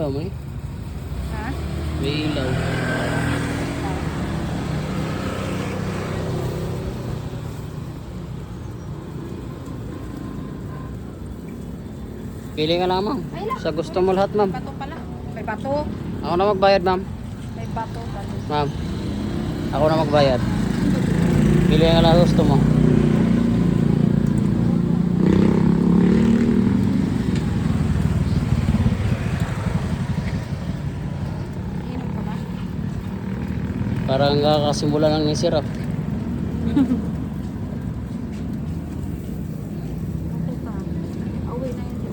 ilaw mo eh. Ha? May ilaw. Pili ka lang ma'am. Sa gusto mo lahat ma'am. May bato pala. May bato. Ako na magbayad ma'am. May bato pala. Ma'am. Ako na magbayad. Pili ka lang gusto mo. Inom ka ba? Parang kakasimula lang ni Sirap. Okay pa. Away na yun.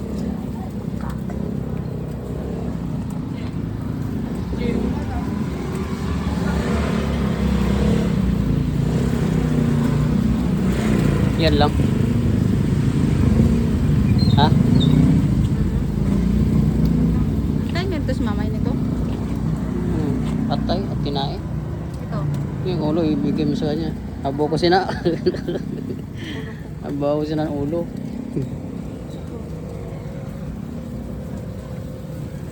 Yan lang. Ha? Tayo nga ito si mamay nito. Patay at kinain. Ito. Yung ulo ibigay mo sa kanya. Abo ko sina. Abo ko sina ng ulo.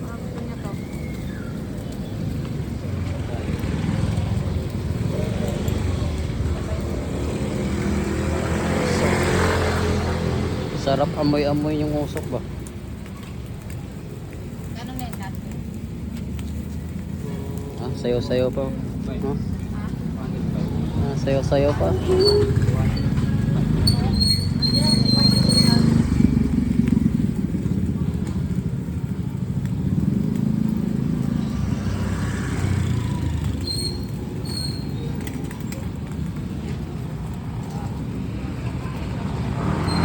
Parang gusto niya to. Sarap amoy-amoy yung usok ba? Ganun na yun natin. Ah, sayo-sayo pa. Oh. Ha? Ah, sayo-sayo pa.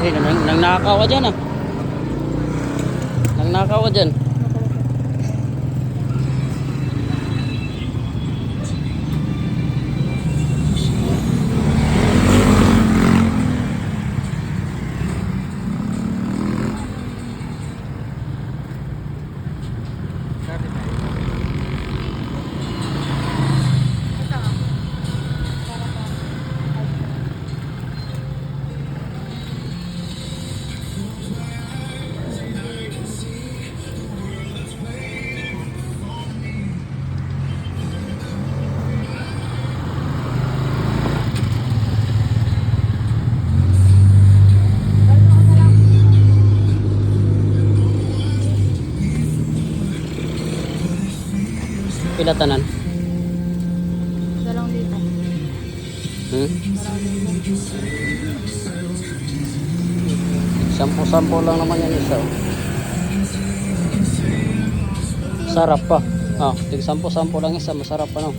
Eh, nangnakaw ka dyan ah. Nangnakaw ka dyan. Ito. Pilatanan. Dalawang dito. Hmm? Dalawang dito. Sampo-sampo lang naman yan isa. Oh. Sarap pa. Ah, tig sampo-sampo lang isa, masarap pa no.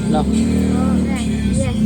No. Oh, okay. Yes.